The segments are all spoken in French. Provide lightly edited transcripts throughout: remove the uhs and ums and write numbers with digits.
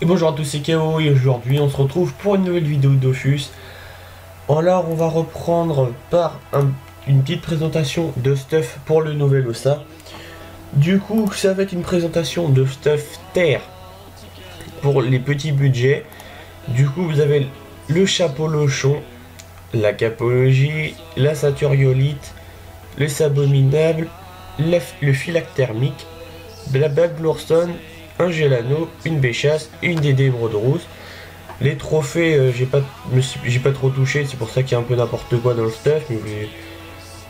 Et bonjour à tous, c'est KO et aujourd'hui on se retrouve pour une nouvelle vidéo Dofus. Alors on va reprendre par une petite présentation de stuff pour le nouvel Ossa. Du coup ça va être une présentation de stuff terre pour les petits budgets. Du coup vous avez le chapeau lochon, la capologie, la ceinturiolite, le sabominable, le filac thermique, la bague Blurston, un Gelano, une Béchasse et une DD émeraude rousse. Les trophées, j'ai pas trop touché, c'est pour ça qu'il y a un peu n'importe quoi dans le stuff, mais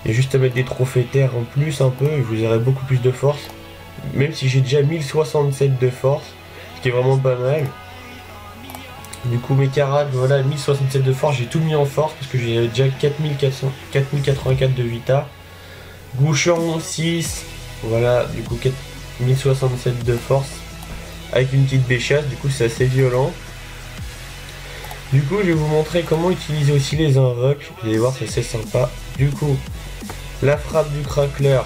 il y a juste à mettre des trophées terre en plus un peu, et vous aurez beaucoup plus de force. Même si j'ai déjà 1067 de force, ce qui est vraiment pas mal. Du coup mes caracs, voilà, 1067 de force, j'ai tout mis en force parce que j'ai déjà 4084 de vita. Gouchon 6, voilà, du coup 4067 de force avec une petite béchasse, du coup c'est assez violent. Du coup je vais vous montrer comment utiliser aussi les invoques, vous allez voir c'est assez sympa. Du coup la frappe du crackler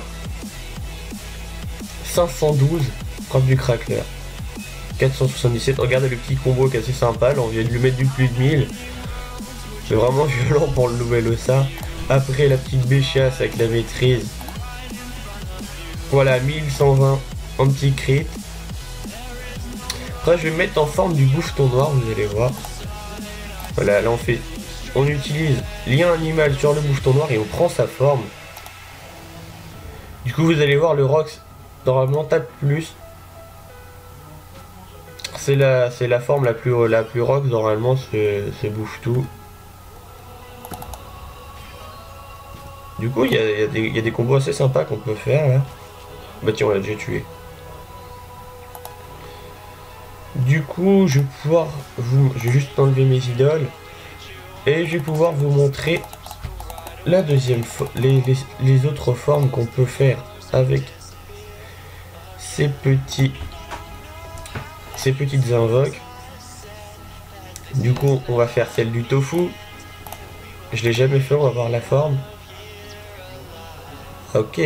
512, frappe du crackler 477, regardez le petit combo qui est assez sympa, là on vient de lui mettre du plus de 1000. C'est vraiment violent pour le nouvel Ossa. Après la petite béchasse avec la maîtrise, voilà 1120 en petit crit. Après je vais mettre en forme du bouffeton noir, vous allez voir. Voilà, là on utilise lien animal sur le bouffeton noir et on prend sa forme. Du coup vous allez voir le Rox normalement tape plus. C'est la forme la plus Rox normalement, ce bouffe tout. Du coup il y a des combos assez sympas qu'on peut faire là. Bah tiens on l'a déjà tué. Du coup, je vais pouvoir je vais juste enlever mes idoles et je vais pouvoir vous montrer la deuxième les autres formes qu'on peut faire avec ces petites invoques. Du coup, on va faire celle du tofu. Je l'ai jamais fait, on va voir la forme. Ok.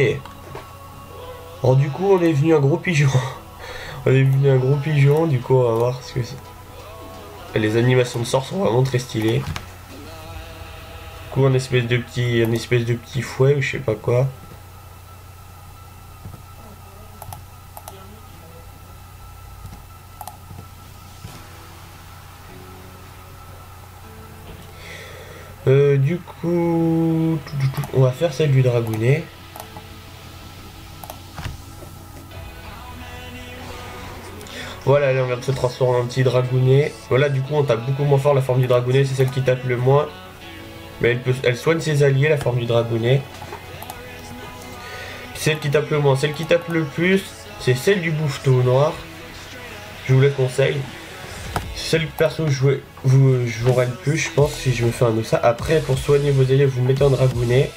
Alors du coup, on est venu un gros pigeon. On est venu un gros pigeon, du coup on va voir ce que c'est. Les animations de sort sont vraiment très stylées. Du coup un espèce de petit fouet ou je sais pas quoi. Du coup on va faire celle du dragounet. Voilà, là on vient de se transformer en petit dragounet. Voilà, du coup on tape beaucoup moins fort la forme du dragounet, c'est celle qui tape le moins. Mais elle soigne ses alliés, la forme du dragounet. Celle qui tape le moins, celle qui tape le plus, c'est celle du bouffeton noir. Je vous la conseille. C'est celle que perso je jouerai le plus, je pense, si je me fais un Ossa. Après, pour soigner vos alliés, vous mettez un dragounet.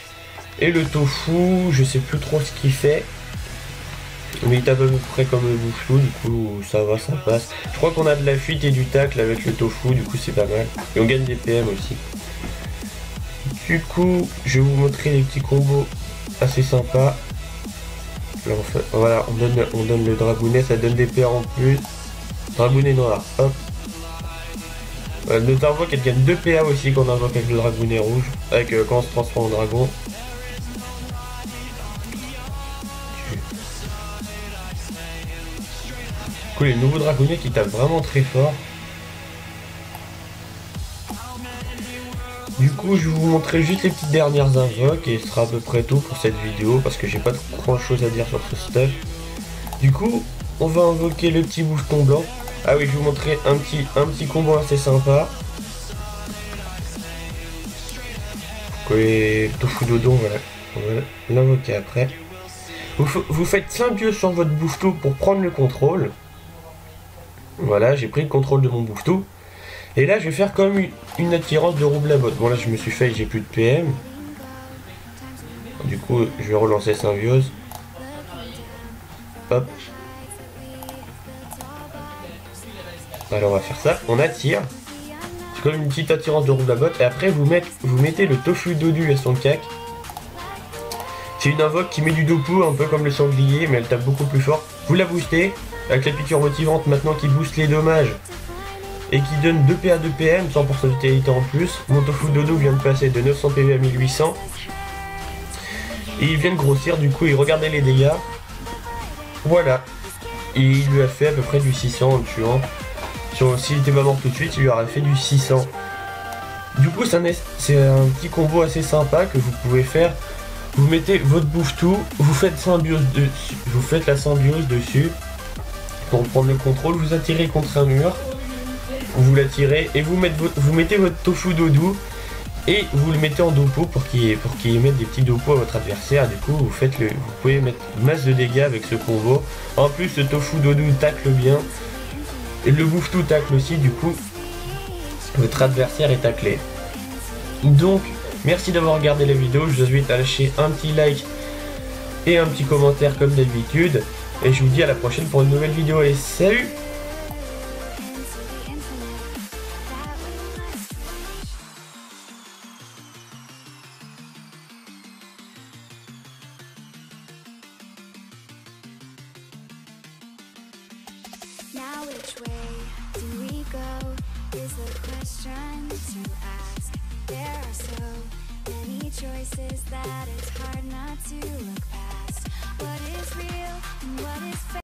Et le tofu, je sais plus trop ce qu'il fait. Mais il tape à peu près comme le bouffetou, du coup ça va, ça passe. Je crois qu'on a de la fuite et du tacle avec le tofu, du coup c'est pas mal. Et on gagne des PM aussi. Du coup, je vais vous montrer des petits combos assez sympas. Là, voilà, on donne le dragounet, ça donne des PA en plus. Dragounet noir, hop. Notre invoque, elle gagne 2 PA aussi quand on invoque avec le dragounet rouge. Quand on se transforme en dragon. Les nouveaux dragonnets qui tapent vraiment très fort. Du coup je vais vous montrer juste les petites dernières invoques et ce sera à peu près tout pour cette vidéo parce que j'ai pas grand chose à dire sur ce stuff. Du coup on va invoquer le petit bouffeton blanc. Ah oui, je vais vous montrer un petit combo assez sympa. Et tofu dodon, voilà. On va l'invoquer après. Vous faites symbiose sur votre bouffetou pour prendre le contrôle. Voilà, j'ai pris le contrôle de mon bouffetou. Et là, je vais faire comme une attirance de roublabot. Bon, là, je me suis fait, j'ai plus de PM. Du coup, je vais relancer symbiose. Hop. Alors, on va faire ça. On attire. C'est comme une petite attirance de roublabot. Et après, vous mettez le tofu dodu à son cac. C'est une invoque qui met du dopu, un peu comme le sanglier, mais elle tape beaucoup plus fort. Vous la boostez. Avec la piqûre motivante maintenant qui booste les dommages, et qui donne 2 PA 2 PM, 100% de vitalité en plus. Mon Tofu Dodo vient de passer de 900 PV à 1800. Et il vient de grossir, du coup il regardait les dégâts. Voilà. Et il lui a fait à peu près du 600 en le tuant. S'il était pas mort tout de suite, il lui aurait fait du 600. Du coup c'est un petit combo assez sympa que vous pouvez faire. Vous mettez votre bouffe-tout, vous faites la symbiose dessus pour prendre le contrôle, vous attirez contre un mur, vous l'attirez et vous mettez votre Tofu Dodo et vous le mettez en dopo pour qu'il mette des petits dopos à votre adversaire. Du coup vous pouvez mettre masse de dégâts avec ce combo. En plus le Tofu Dodo tacle bien et le bouffe-tout tacle aussi, du coup votre adversaire est taclé. Donc merci d'avoir regardé la vidéo, je vous invite à lâcher un petit like et un petit commentaire comme d'habitude. Et je vous dis à la prochaine pour une nouvelle vidéo et salut! Now which way do we go is the question to ask. There are so many choices that it's hard not to look past. What is real and what is fake?